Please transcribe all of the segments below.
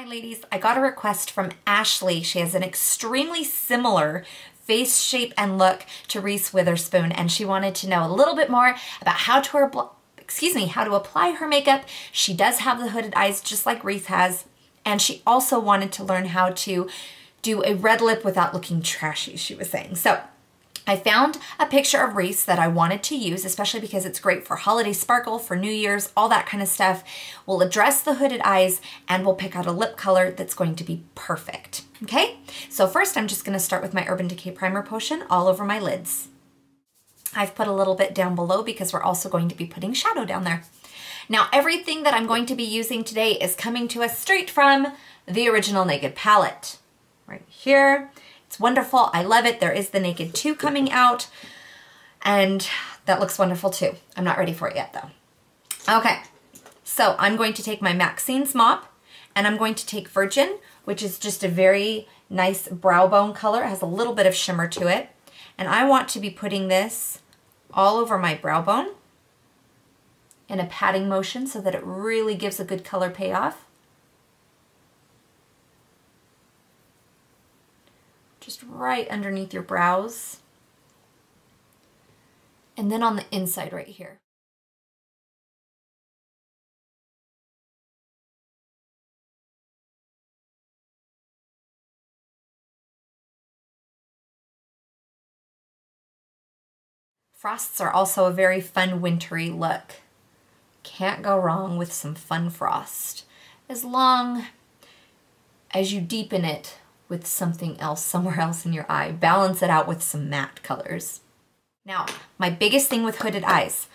Hi ladies, I got a request from Ashley. She has an extremely similar face shape and look to Reese Witherspoon, and she wanted to know a little bit more about how to apply her makeup. She does have the hooded eyes just like Reese has, and she also wanted to learn how to do a red lip without looking trashy, she was saying. So I found a picture of Reese that I wanted to use, especially because it's great for holiday sparkle, for New Year's, all that kind of stuff. We'll address the hooded eyes and we'll pick out a lip color that's going to be perfect, okay? So first I'm just gonna start with my Urban Decay Primer Potion all over my lids. I've put a little bit down below because we're also going to be putting shadow down there. Now everything that I'm going to be using today is coming to us straight from the original Naked palette. Right here. It's wonderful. I love it. There is the Naked 2 coming out, and that looks wonderful too. I'm not ready for it yet though. Okay, so I'm going to take my Maxine's mop, and I'm going to take Virgin, which is just a very nice brow bone color. It has a little bit of shimmer to it, and I want to be putting this all over my brow bone in a patting motion so that it really gives a good color payoff. Just right underneath your brows. And then on the inside right here. Frosts are also a very fun wintry look. Can't go wrong with some fun frost, as long as you deepen it with something else, somewhere else in your eye. Balance it out with some matte colors. Now, my biggest thing with hooded eyes,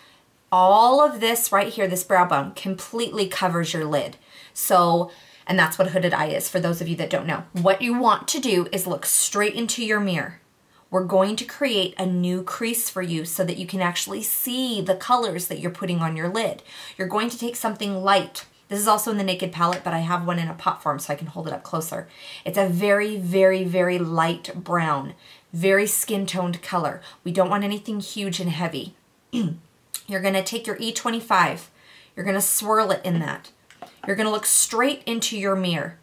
all of this right here, this brow bone, completely covers your lid. So, and that's what a hooded eye is for those of you that don't know. What you want to do is look straight into your mirror. We're going to create a new crease for you so that you can actually see the colors that you're putting on your lid. You're going to take something light. This is also in the Naked palette, but I have one in a pot form so I can hold it up closer. It's a very, very, very light brown, very skin-toned color. We don't want anything huge and heavy. You're gonna take your E25, you're gonna swirl it in that. You're gonna look straight into your mirror.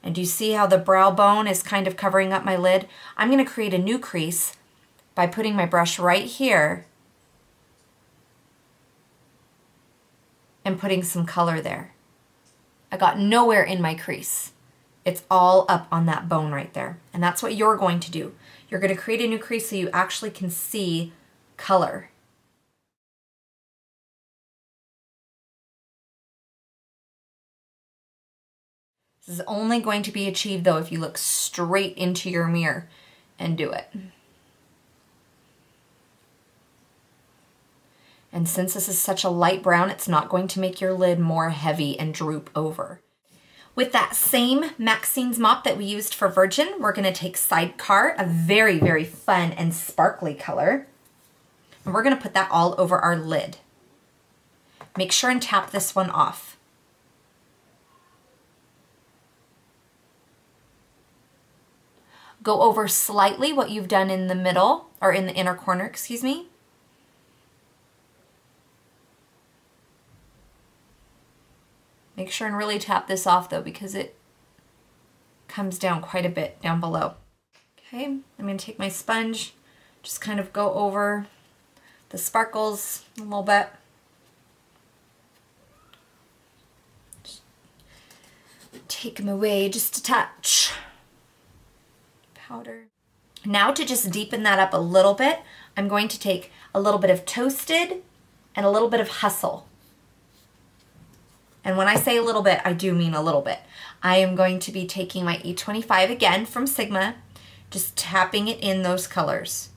And do you see how the brow bone is kind of covering up my lid? I'm gonna create a new crease by putting my brush right here and putting some color there. I got nowhere in my crease. It's all up on that bone right there. And that's what you're going to do. You're going to create a new crease so you actually can see color. This is only going to be achieved though if you look straight into your mirror and do it. And since this is such a light brown, it's not going to make your lid more heavy and droop over. With that same Maxine's mop that we used for Virgin, we're gonna take Sidecar, a very, very fun and sparkly color. And we're gonna put that all over our lid. Make sure and tap this one off. Go over slightly what you've done in the middle, or in the inner corner, excuse me. Make sure and really tap this off though, because it comes down quite a bit down below. Okay, I'm gonna take my sponge, just kind of go over the sparkles a little bit. Just take them away just a touch. Powder. Now to just deepen that up a little bit, I'm going to take a little bit of Toasted and a little bit of Hustle. And when I say a little bit, I do mean a little bit. I am going to be taking my E25 again from Sigma, just tapping it in those colors.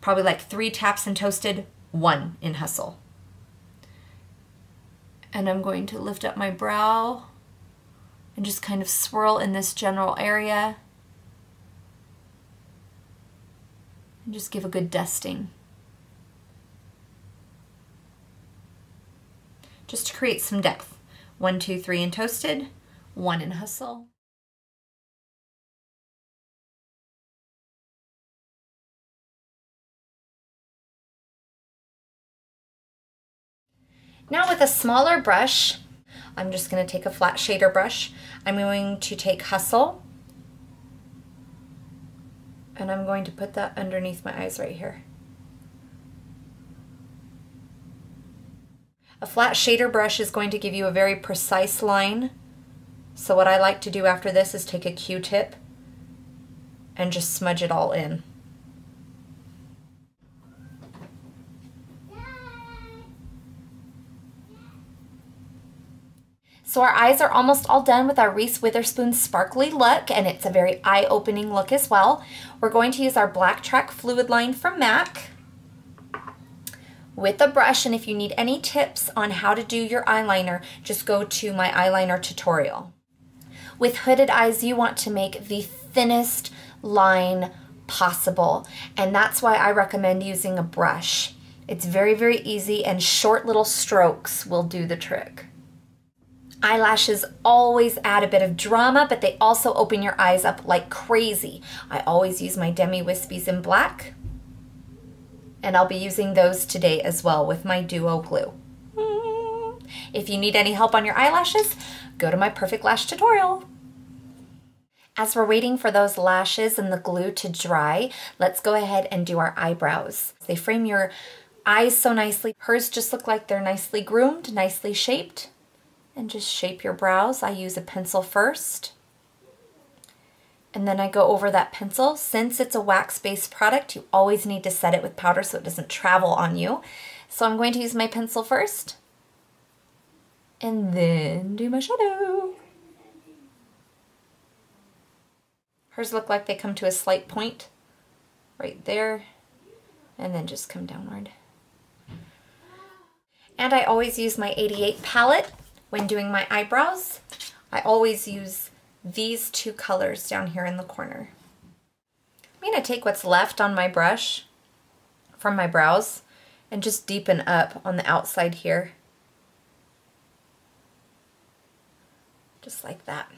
Probably like 3 taps in Toasted, 1 in Hustle. And I'm going to lift up my brow and just kind of swirl in this general area. And just give a good dusting. Just to create some depth. 1, 2, 3 in Toasted, 1 in Hustle. Now with a smaller brush, I'm just going to take a flat shader brush. I'm going to take Hustle, and I'm going to put that underneath my eyes right here. A flat shader brush is going to give you a very precise line. So what I like to do after this is take a Q-tip and just smudge it all in. So our eyes are almost all done with our Reese Witherspoon sparkly look, and it's a very eye-opening look as well. We're going to use our Black Track Fluid Line from MAC with a brush, and if you need any tips on how to do your eyeliner, just go to my eyeliner tutorial. With hooded eyes, you want to make the thinnest line possible, and that's why I recommend using a brush. It's very, very easy, and short little strokes will do the trick. Eyelashes always add a bit of drama, but they also open your eyes up like crazy. I always use my Demi Wispies in black, and I'll be using those today as well with my Duo Glue. If you need any help on your eyelashes, go to my Perfect Lash tutorial. As we're waiting for those lashes and the glue to dry, let's go ahead and do our eyebrows. They frame your eyes so nicely. Hers just look like they're nicely groomed, nicely shaped. And just shape your brows. I use a pencil first, and then I go over that pencil. Since it's a wax-based product, you always need to set it with powder so it doesn't travel on you. So I'm going to use my pencil first, and then do my shadow. Hers look like they come to a slight point right there, and then just come downward. And I always use my 88 palette when doing my eyebrows. I always use these two colors down here in the corner. I'm going to take what's left on my brush from my brows and just deepen up on the outside here. Just like that.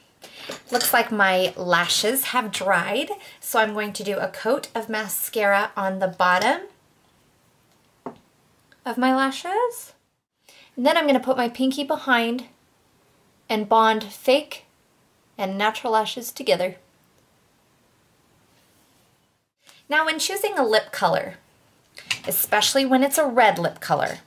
Looks like my lashes have dried, so I'm going to do a coat of mascara on the bottom of my lashes. And then I'm going to put my pinky behind and bond fake and natural lashes together. Now when choosing a lip color, especially when it's a red lip color,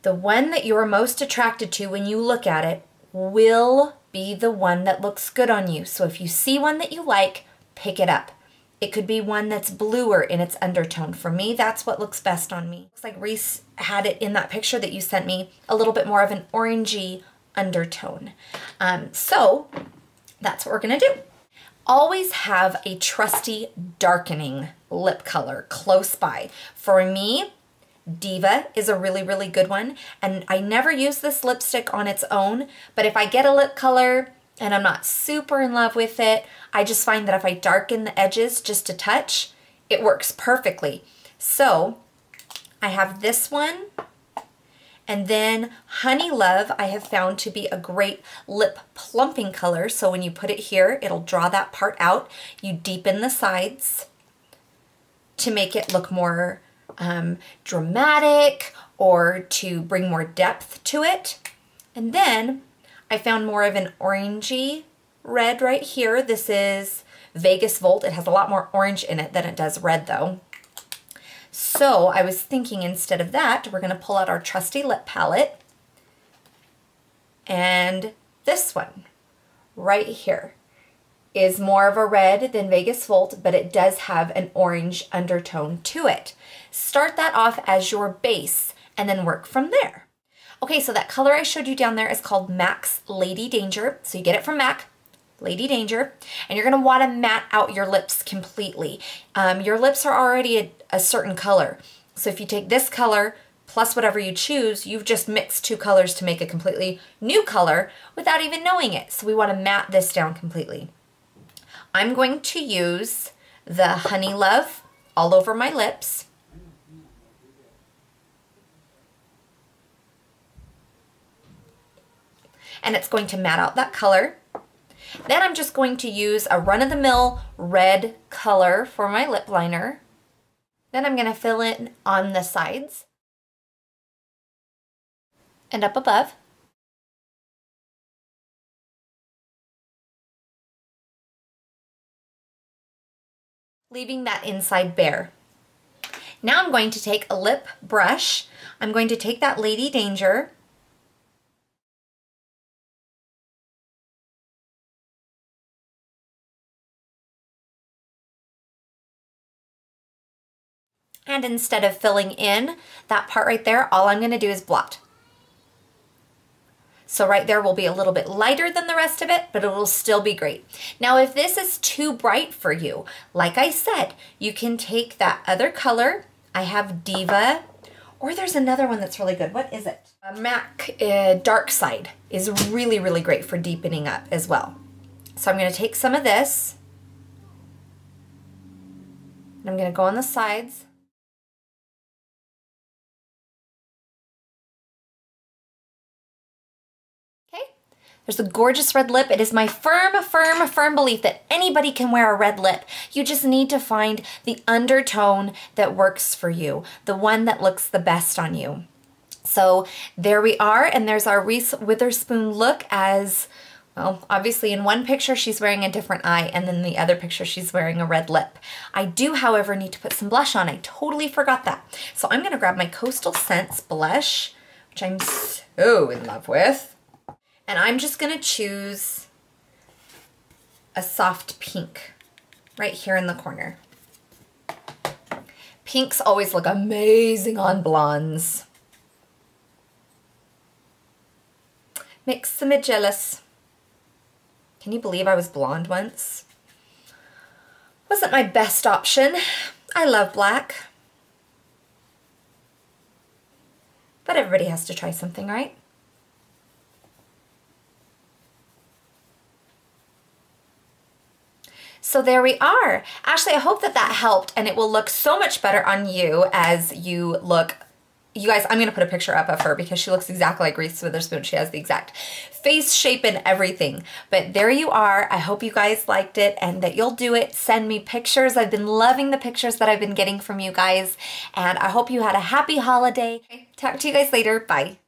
the one that you're most attracted to when you look at it will be the one that looks good on you. So if you see one that you like, pick it up. It could be one that's bluer in its undertone. For me, that's what looks best on me. Looks like Reese had it in that picture that you sent me, a little bit more of an orangey undertone. So that's what we're gonna do. Always have a trusty darkening lip color close by. For me, Diva is a really, really good one. And I never use this lipstick on its own, but if I get a lip color and I'm not super in love with it, I just find that if I darken the edges just a touch, it works perfectly. So I have this one, and then Honey Love I have found to be a great lip plumping color. So when you put it here, it'll draw that part out. You deepen the sides to make it look more dramatic or to bring more depth to it. And then I found more of an orangey red right here. This is Vegas Volt. It has a lot more orange in it than it does red though. So I was thinking instead of that, we're gonna pull out our trusty lip palette, and this one right here is more of a red than Vegas Volt, but it does have an orange undertone to it. Start that off as your base and then work from there. Okay, so that color I showed you down there is called MAC's Lady Danger. So you get it from MAC, Lady Danger, and you're gonna wanna matte out your lips completely. Your lips are already a certain color. So if you take this color plus whatever you choose, you've just mixed two colors to make a completely new color without even knowing it. So we wanna matte this down completely. I'm going to use the Honey Love all over my lips. And it's going to matte out that color. Then I'm just going to use a run-of-the-mill red color for my lip liner. Then I'm going to fill in on the sides and up above. leaving that inside bare. Now I'm going to take a lip brush. I'm going to take that Lady Danger, and instead of filling in that part right there, all I'm gonna do is blot. So right there will be a little bit lighter than the rest of it, but it will still be great. Now, if this is too bright for you, like I said, you can take that other color. I have Diva, or there's another one that's really good. What is it? MAC Dark Side is really, really great for deepening up as well. So I'm gonna take some of this, and I'm gonna go on the sides. There's a gorgeous red lip. It is my firm belief that anybody can wear a red lip. You just need to find the undertone that works for you, the one that looks the best on you. So there we are, and there's our Reese Witherspoon look as, well, obviously in one picture she's wearing a different eye, and then the other picture she's wearing a red lip. I do, however, need to put some blush on. I totally forgot that. So I'm gonna grab my Coastal Scents blush, which I'm so in love with. And I'm just gonna choose a soft pink right here in the corner. Pinks always look amazing on blondes. Makes me jealous. Can you believe I was blonde once? Wasn't my best option. I love black. But everybody has to try something, right? So there we are. Ashley, I hope that that helped, and it will look so much better on you as you look. You guys, I'm gonna put a picture up of her because she looks exactly like Reese Witherspoon. She has the exact face shape and everything. But there you are. I hope you guys liked it and that you'll do it. Send me pictures. I've been loving the pictures that I've been getting from you guys, and I hope you had a happy holiday. Talk to you guys later. Bye.